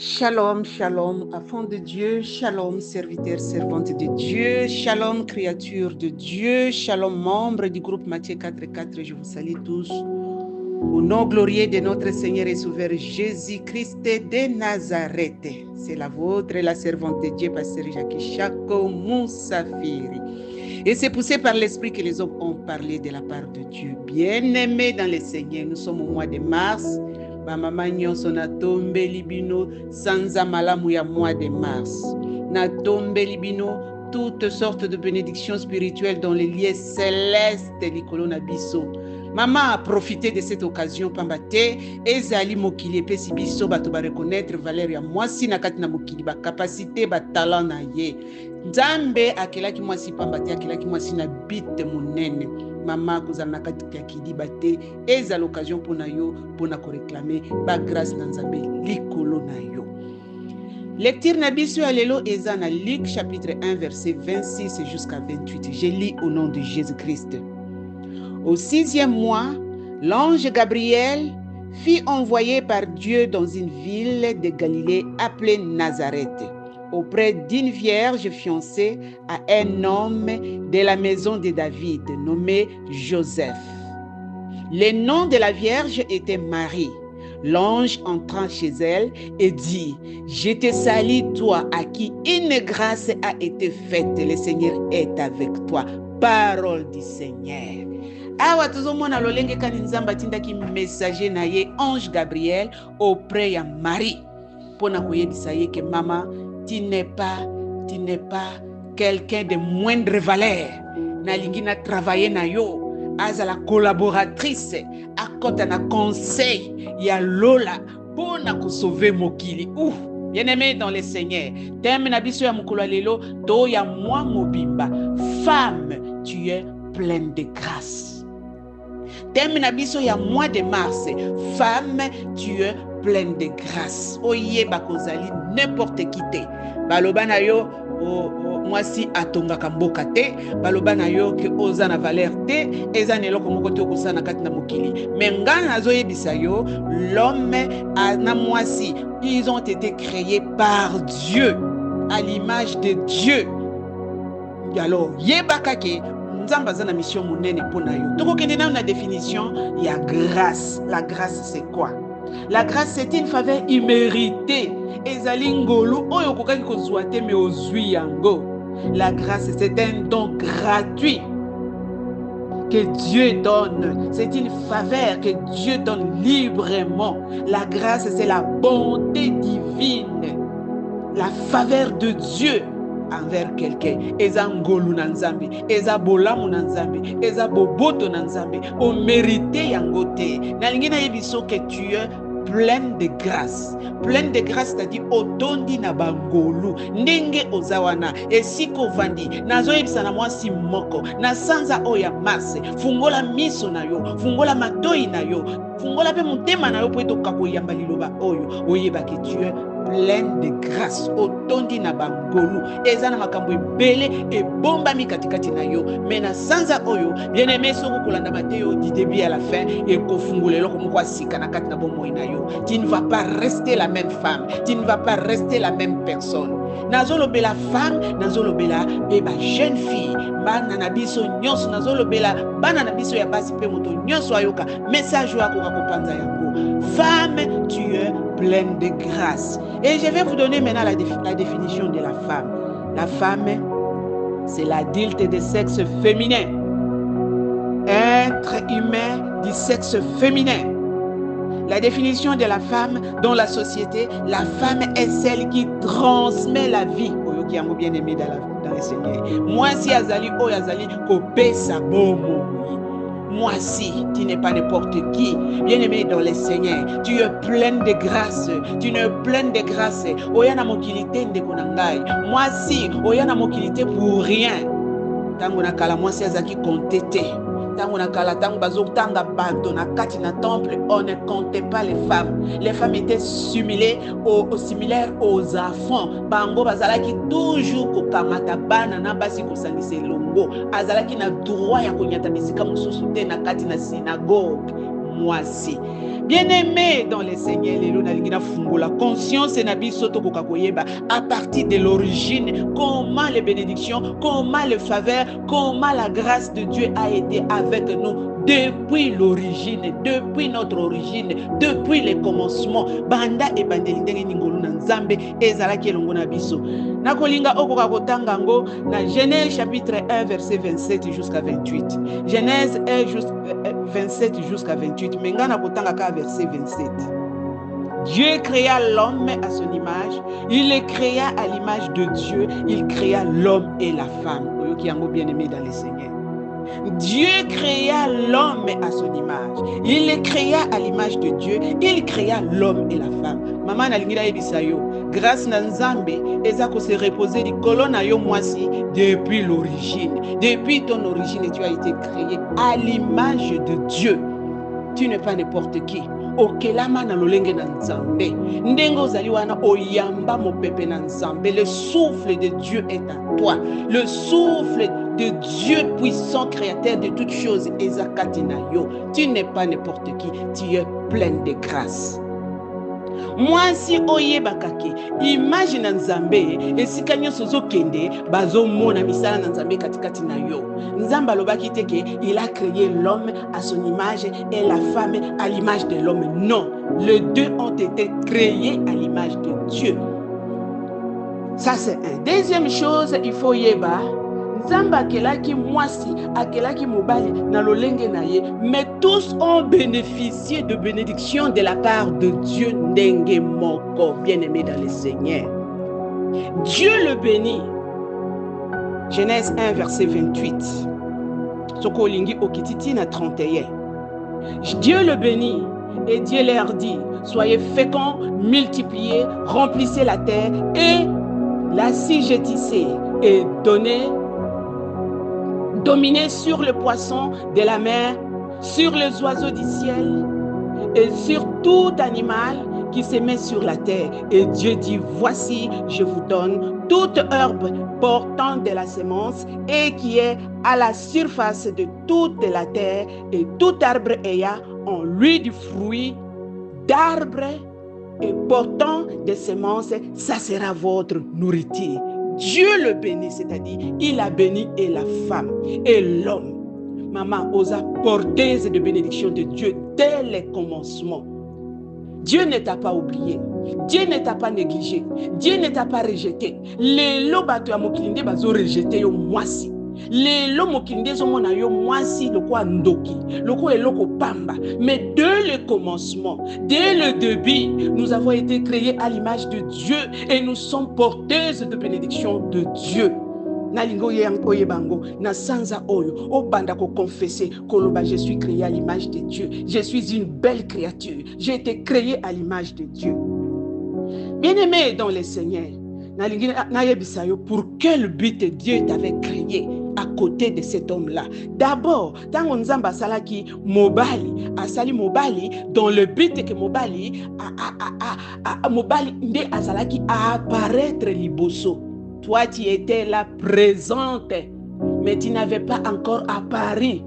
Shalom, shalom, enfant de Dieu, shalom, serviteur, servante de Dieu, shalom, créature de Dieu, shalom, membre du groupe Matthieu 4.4, je vous salue tous. Au nom glorieux de notre Seigneur et Sauveur Jésus-Christ de Nazareth. C'est la vôtre et la servante de Dieu, Pasteur Jacques Chako Moussafiri. Et c'est poussé par l'Esprit que les hommes ont parlé de la part de Dieu. Bien-aimés dans le Seigneur, nous sommes au mois de mars. Mama nyonso na tombe libino sanza malamu ya mois de mars. Na tombe libino toutes sortes de bénédictions spirituelles dans les lieux célestes likolo na biso. Maman a profité de cette occasion pambate ezali mokili pesi biso bato ba reconnaître valeur ya mwasi na kati na mokili ba capacité ba talent na ye. Nzambe akelaki mwasi pambate akelaki mwasi na bite munene. Maman kozana kati ya kidiba te eza l'occasion pour na yo pour na ko réclamer ba grâce na Nzambe likolo na yo. Lecture na biso ya lelo eza na Luc chapitre 1 verset 26 jusqu'à 28. Je lis au nom de Jésus-Christ. Au 6e mois, l'ange Gabriel fut envoyé par Dieu dans une ville de Galilée appelée Nazareth, auprès d'une vierge fiancée à un homme de la maison de David, nommé Joseph. Le nom de la vierge était Marie. L'ange entra chez elle et dit, « Je te salue, toi à qui une grâce a été faite. Le Seigneur est avec toi. » Parole du Seigneur. Awa tozomona lolenge kani Nzambe atindaki messager na ye ange Gabriel auprès ya Marie. Pona koyebisa ye que maman, tu n'es pas quelqu'un de moindre valeur. Na lingi na travailler na yo, aza la collaboratrice, akota na conseil ya Lola pona ko sauver mokili. Bien-aimé dans le Seigneur, thème na biso ya mokolo lelo to ya moi mobimba. Femme, tu es pleine de grâce. Thème na biso ya mois de mars. Femme, tu es pleine de grâce. Oye bakozali n'importe qui te. Baloba na yo mwasi atongaka mboka te, baloba na yo ke oza na valeur te, eza neloko moko te okosana kati na mokili. Mais nga nazoyebisa yo, l'homme na mwasi, ils ont été créés par Dieu, à l'image de Dieu. Alors, yebaka ke Nzambe aza na mission monene pona yo. Tokokende na una définition ya grâce. La grâce c'est quoi? La grâce c'est une faveur imméritée. Ezali ngolu oyo kokaki kozwa te mais ozwi yango. La grâce c'est un don gratuit que Dieu donne. C'est une faveur que Dieu donne librement. La grâce c'est la bonté divine. La faveur de Dieu envers quelqu'un. Eza ngolu na Nzambe, eza bolamu na Nzambe, eza boboto na Nzambe, o mérité yango te. Na lingi na yebiso que tu es pleine de grâce. Pleine de grâce, c'est-à-dire otondi na bangolu. Ndenge ozawana, esiko vandi, nazo yebisa na mwasi moko, na sanza oya mase, fungola miso na yo, fungola matoi na yo, fungola pe mutema na yo po etoka koyamba liloba oyo, oyeba que tu es pleine de grâce. Otondi na bangolu, eza na makambo ebele e bomba mi katikati na yo. Mena sanza oyo, bien aimé soko kolanda mateo du début à la fin et kofungulelo ko moko asika na kati na bomoi na yo. Tu ne vas pas rester la même femme, tu ne vas pas rester la même personne. Nazolobela femme, nazolobela beba jeune fille, bana na biso nyonso, nazolobela bana na biso ya basi pe moto nyonso ayoka message wako kakopanza yango. Femme, tu es pleine de grâce. Et je vais vous donner maintenant la définition de la femme. La femme, c'est l'adulte de sexe féminin. Être humain du sexe féminin. La définition de la femme dans la société, la femme est celle qui transmet la vie. Qui a bien aimé dans le Seigneur. Moi si azali o azali ko pesa bomo. Moi si tu n'es pas n'importe qui, bien aimé dans le Seigneur, tu es pleine de grâce. Tu es pleine de grâce. Oyana mokilité ndeko na ngai. Moi si oyana mokilité pour rien. Tango na kala moi si azaki contete. Tango na kala tango bazotanga bato na kati na temple, on ne comptait pas les femmes. Les femmes étaient similaires aux enfants. Bango bazalaki toujours ko kamata bana na basi ko sangise longo. Azalaki na droit ya konyata bisika mususu te na kati na synagogue. mwasi. Bien-aimé dans les Seigneurs, la conscience et nabi soto kokakoyeba à partir de l'origine, comment les bénédictions, comment les faveurs, comment la grâce de Dieu a été avec nous depuis l'origine, depuis notre origine, depuis les commencements. Banda et bandelindenge ningolu na nzambe ezalaki elongo na biso. Nakolinga okoka kotanga ngo na Genèse chapitre 1 verset 27 jusqu'à 28. Genèse 1 27 jusqu'à 28. Mengana kotanga ka verset 27. Dieu créa l'homme à son image, il les créa à l'image de Dieu, il créa l'homme et la femme. Oyoki yango bien-aimé dans le Seigneur. Dieu créa l'homme à son image. Il les créa à l'image de Dieu. Il créa l'homme et la femme. Maman nalingira yebisa yo. Grâce na Nzambe, ezako se reposer di kolona yo mwasi depuis l'origine. Depuis ton origine, tu as été créé à l'image de Dieu. Tu n'es pas n'importe qui. Okelama na lolenge na Nzambe. Ndengo ozali wana oyamba mopepe na Nzambe. Le souffle de Dieu est à toi. Le souffle de Dieu puissant, créateur de toutes choses, Ezakatinayo. Tu n'es pas n'importe qui, tu es plein de grâce. Moi si oye bakake, imagine Nzambe, esika nyonso zokende, bazo mona misala na Nzambe katikati na yo. Nzamba lobaki teke, il a créé l'homme à son image et la femme à l'image de l'homme. Non, les deux ont été créés à l'image de Dieu. Ça c'est un. Deuxième chose, il faut yeba. Nzamba akelaki mwasi, akelaki mobali na lolenge na ye, mais tous ont bénéficié de bénédictions de la part de Dieu ndenge moko, bien-aimé dans le Seigneur. Dieu le bénit. Genèse 1 verset 28. Soko lingi okititi na 31. Dieu le bénit et Dieu leur dit: soyez féconds, multipliez, remplissez la terre et l'assujettissez et dominez sur le poisson de la mer, sur les oiseaux du ciel et sur tout animal qui se met sur la terre. Et Dieu dit: voici, je vous donne toute herbe portant de la semence et qui est à la surface de toute la terre, et tout arbre ayant en lui du fruit d'arbre et portant des semences, ça sera votre nourriture. Dieu le bénit, c'est-à-dire il a béni et la femme et l'homme. Maman, aux porteuses de bénédiction de Dieu dès les commencements. Dieu ne t'a pas oublié. Dieu ne t'a pas négligé. Dieu ne t'a pas rejeté. Les lobato ya mokilinde bazo rejeté yo mwasi. Les lomokilinde zo mona yo mwasi lokwa ndoki, lokwa eloko pamba. Mais dès le commencement, dès le début, nous avons été créés à l'image de Dieu et nous sommes porteuses de bénédiction de Dieu. Nalingo yango yebango na sanza oyo obanda ko confesser koloba: je suis créé à l'image de Dieu. Je suis une belle créature. J'ai été créé à l'image de Dieu. Bien-aimé dans le Seigneur, nalingi na yebisayo pour quel but Dieu t'avait créé à côté de cet homme-là. D'abord, tango nzamba salaki mobali, asali mobali dans le but que mobali mobali nde asalaki à apparaître liboso. Toi, tu étais là présente, mais tu n'avais pas encore apparu.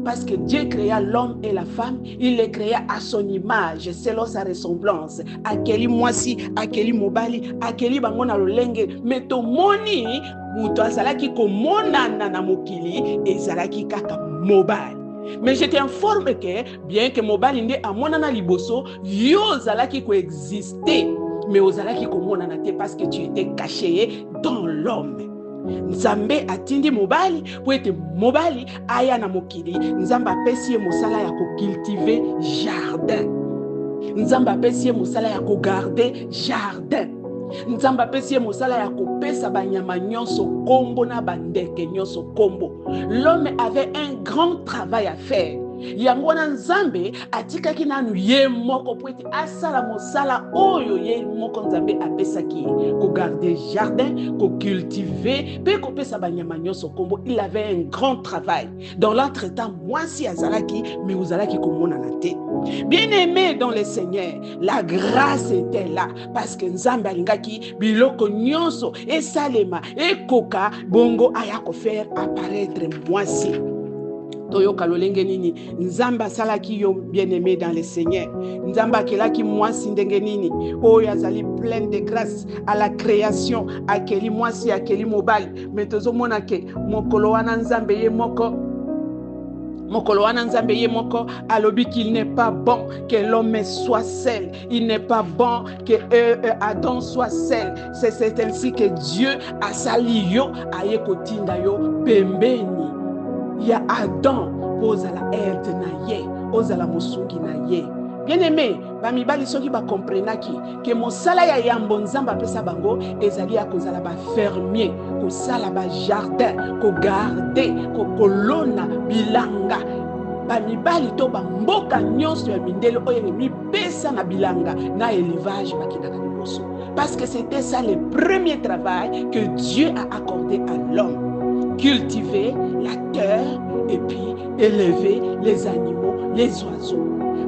Parce que Dieu créa l'homme et la femme, il les créa à son image, selon sa ressemblance. Akeli mwasi, akeli mobali, akeli bangona lolenge, mais to moni, muto azalaki ko monana na mokili, ezalaki kaka mobali. Mais je t'informe que, bien que mobali nde amonana liboso, yo zalaki ko exister. Mais ozalaki komonana te parce que tu étais caché dans l'homme. Nzambe atindi mobali pour être mobali aya na mokili. Nzamba pesi mosala ya ko cultiver jardin. Nzamba pesi mosala ya ko garder jardin. Nzamba pesi mosala ya ko pesa banyama nyonso kombo na bandeke nyonso kombo. L'homme avait un grand travail à faire. Yangwana Nzambe atikaki nanu ye moko poeti asala mosala oyo ye moko Nzambe apesaki ko garder jardin, ko cultiver, pe ko pesa banyama nyonso kombo. Il avait un grand travail. Dans l'entretemps, moi si azalaki, mais ozalaki komona na te. Bien-aimé dans le Seigneur, la grâce était là parce que Nzambe alingaki biloko nyonso et salema et koka bongo ayako faire apparaître moi si. Toyoka lolenge nini nzamba salaki yo bien-aimé dans le Seigneur nzamba kelaki mwasi ndenge nini oyo azali plein de grâce à la création akeli mwasi akeli mobali mais tozomona ke mokolo wana nzambe ye moko alobi qu'il n'est pas bon que l'homme soit seul. Il n'est pas bon que Adam soit seul. C'est ainsi que Dieu a sali yo aye kotinda yo pembeni. Ya Adam ozala aide na ye, ozala mosungi na ye. Bien-aimé, bamibali soki ba comprenaki que mosala ya yambo nzamba pesa bango ezali ya kozala ba fermier, kosala ba jardin, ko garder, ko kolona bilanga. Bamibali to bamboka nyonso ya mindelo oyo mi pesa na bilanga na élevage bakindaka liboso. Parce que c'était ça le premier travail que Dieu a accordé à l'homme. Cultiver la terre et puis élever les animaux, les oiseaux.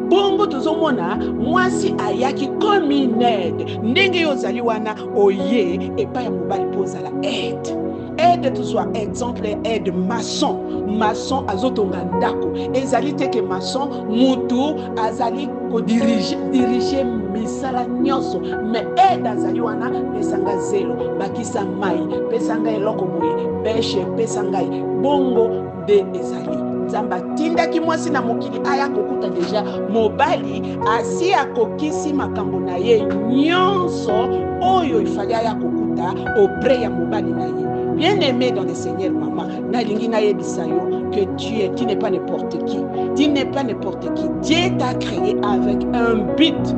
Bongo tozomona mwasi ayaki comme une aide ndenge yozali wana oye epa ya mobali pozala aide. Aide to soit exemple aide maçon azotonga ndako ezali te ke maçon mutu azali ko diriger misala nyonso mais aide azali wana pesanga zelo bakisa mai pesanga eloko boye pêche pesanga bongo de ezali nzamba tindaki mwasi na mokili aya kokuta deja mobali asi akokisi makambo na ye nyonso oyo ifali aya kokuta auprès ya mobali na ye. Bien-aimé dans le Seigneur, maman, que tu n'es pas n'importe qui. Tu n'es pas n'importe qui. Dieu t'a créé avec un but.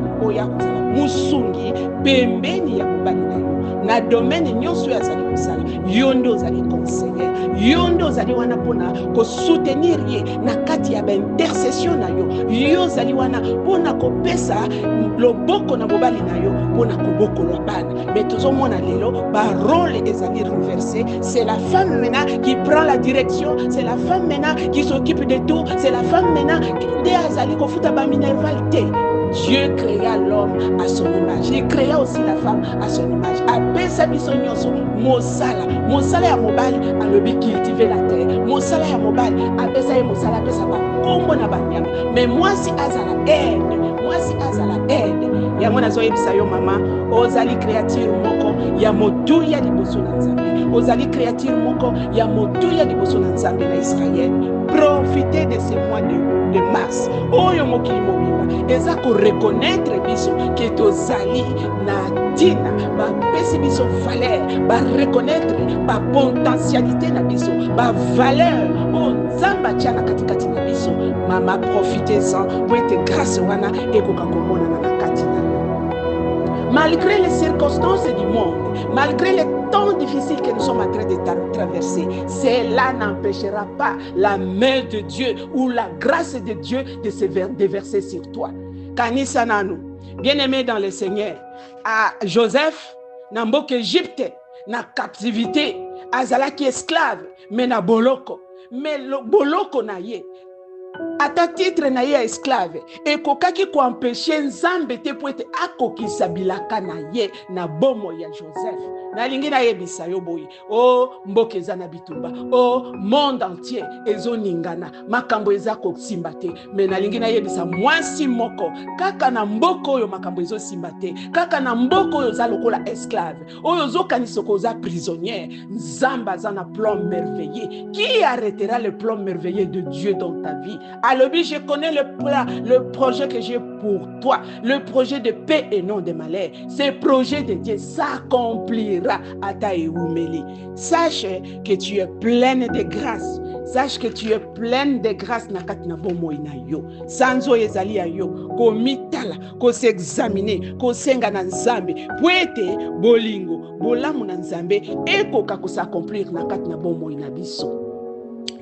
Musungi, pembeni ya mobali na yo. Na domaine nyonso ya zali kosala. Yondo zali conseiller. Yondo zali wana pona ko soutenir ye na kati ya intercession na yo. Yo zali wana pona ko pesa loboko na mobali na yo pona ko boko lo bana. Mais tozomona lelo ba rôle ezali renversé. C'est la femme maintenant qui prend la direction. C'est la femme maintenant qui s'occupe de tout. C'est la femme maintenant qui azali ko futa ba mineralité. Dieu créa l'homme à son image. Il créa aussi la femme à son image. Apesa biso nyonso mosala ya mobali alobi cultiver la terre. Mosala ya mobali apesa ye mosala apesa ba kombo na banyama. Mais mwasi azala aide. Yango nazoyebisa yo mama, ozali créature moko ya motuya liboso na Nzambe. Ozali créature moko ya motuya liboso na Nzambe na Israël. Profitez de ces mois de mars. Oyo mokili mobimba eza ko reconnaître biso que tozali na tina ba pesi biso valeur, ba reconnaître ba potentialité na biso, ba valeur o nzamba tiana katikati na biso. Mama profitez-en pour être grâce wana ekoka komona na kati na. Malgré les circonstances du monde, malgré les temps difficiles que nous sommes en train de traverser, cela n'empêchera pas la main de Dieu ou la grâce de Dieu de se déverser sur toi. Kanisa nanu, bien-aimé dans le Seigneur, à Joseph, na mboka Égypte, na captivité, azalaki esclave, mais na boloko, mais le boloko na ye. À ta titre na ye esclave et kokaki ko empêcher nzambe te po ete akokisa bilaka na ye na bomo ya Joseph. Na lingi na yebisa yo boye o mboka eza na bitumba o monde entier ezo ningana makambo eza ko simba te mais na lingi na yebisa mwasi moko kaka na mboko oyo makambo ezo simba te kaka na mboko oyo za lokola esclave oyo zo kanisoko za prisonnière nzamba za na plan merveilleux. Qui arrêtera le plan merveilleux de Dieu dans ta vie? Alors, je connais le projet que j'ai pour toi, le projet de paix et non de malheur. Ce projet de Dieu s'accomplira à ta Eumeli. Sache que tu es pleine de grâce. Sache que tu es pleine de grâce na katina bomo ina yo. Sanzo ezali ya yo. Ko mitala, ko s'examiner, ko senga na nzambe. Puete bolingo, bolamu na nzambe, eko kako s'accomplir na katina bomo ina biso.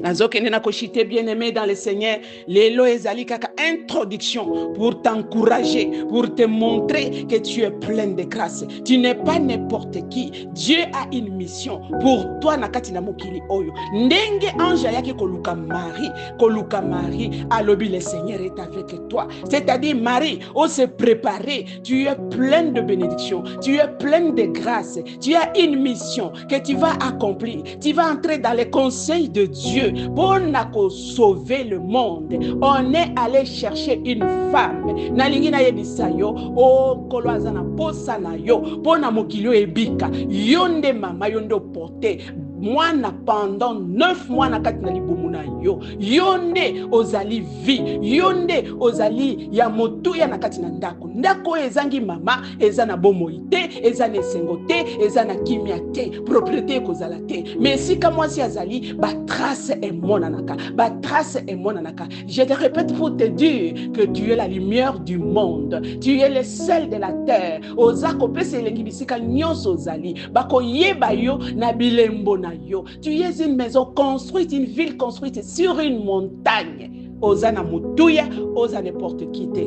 Nazokende na koshite bien-aimé dans le Seigneur, lelo ezali kaka introduction pour t'encourager, pour te montrer que tu es pleine de grâce. Tu n'es pas n'importe qui. Dieu a une mission pour toi na kati na mokili oyo. Ndenge ange ayaki koluka Marie, alobi le Seigneur est avec toi. C'est-à-dire Marie, on se préparer, tu es pleine de bénédictions, tu es pleine de grâce, tu as une mission que tu vas accomplir. Tu vas entrer dans les conseils de Dieu. pour sauver le monde. On est allé chercher une femme. Nalingi na yebisa yo o koloaza na posa na yo pona mokilio ebika. Yonde mama yonde porté. Mwana pendant 9 mois na kati na libumu na yo. Yonde ozali vie. Yonde ozali ya motuya na kati na ndako. Ndako ezangi mama ezana bomoite, ezana esengote, ezana kimia te, propriété kozala te. Mais si ka mwasi azali ba trace est monanaka, ba trace est monanaka. Je te répète pour te dire que tu es la lumière du monde. Tu es le sel de la terre. Ozako pese elengi bisika nyonso ozali. Bako yeba yo na bilembo na yo. Tu es une maison construite, une ville construite sur une montagne. Ozana mutuya, oza n'importe qui te.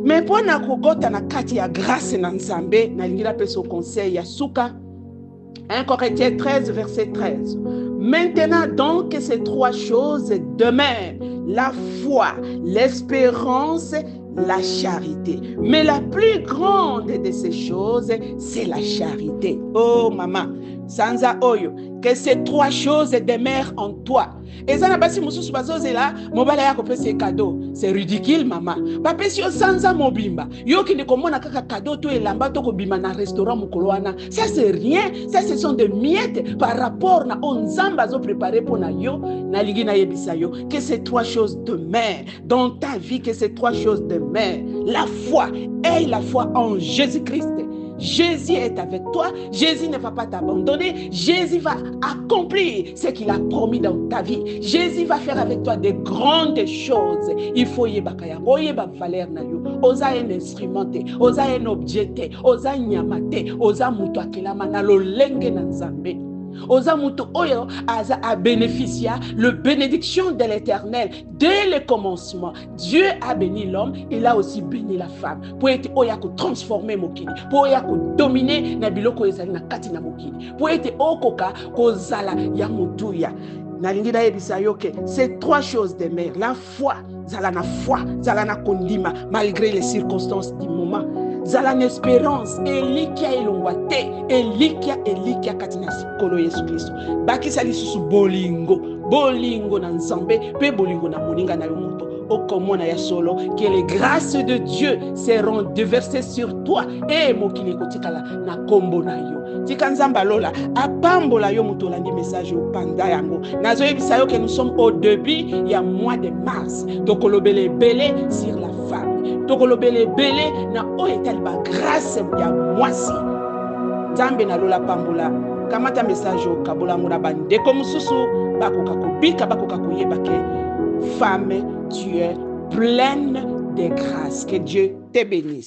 Mais pour na kogota na kati ya grâce na nzambe, na lingila peso conseil ya suka. 1 Corinthiens 13, verset 13. Maintenant donc ces 3 choses demeurent, la foi, l'espérance, la charité. Mais la plus grande de ces choses, c'est la charité. Oh maman, sanza oyo, que ces 3 choses demeurent en toi. Et ça n'a pas si mususu bazozela mobala yako pese cadeau. C'est ridicule maman. Ba pesi yo sanza mobimba. Yo ki ne komona kaka cadeau to elamba to ko bima na restaurant mukoloana. Ça c'est rien, ça ce sont des miettes par rapport na onzamba zo préparé pour na yo na ligi na yebisa yo. Que ces 3 choses demeurent dans ta vie, que ces 3 choses demeurent. La foi, aie la foi en Jésus-Christ. Jésus est avec toi, Jésus ne va pas t'abandonner, Jésus va accomplir ce qu'il a promis dans ta vie. Jésus va faire avec toi des grandes choses. Il faut yebaka yeba valeur na yo. Oza un instrument te, oza un objet te, oza nyama te, oza mutu akelama na lolenge na nzambe. Oza mutu oyo aza a bénéficié le bénédiction de l'Éternel dès le commencement. Dieu a béni l'homme, il a aussi béni la femme. Pour être oya ko transformer mokili, pour oya ko dominer na biloko ezali na kati na mokili. Pour être okoka ko zala ya mutuya. Na lingi na yebisa yo ke ces 3 choses demeurent. La foi, zala na kondima malgré les circonstances du moment. Zala na espérance, elikia elongwa te, elikia katina sikolo Yesu Kristo. Baki sali susu bolingo na nzambe, pe bolingo na moninga na yo moto. Okomona ya solo, que les grâces de Dieu seront déversées sur toi et mokili kotikala na kombo na yo. Tika nzamba lola, apambola yo moto landi message au panda yango. Nazo yebisa yo que nous sommes au début ya mois de mars. Tokolobele belé sur la femme. Tokolobele belé na oyetal ba grâce ya mwasi. Nzambe na lola pambola. Kamata message au kabola mona bande comme susu bakoka kobika bakoka koyeba ke femme, tu es pleine de grâce. Que Dieu te bénisse.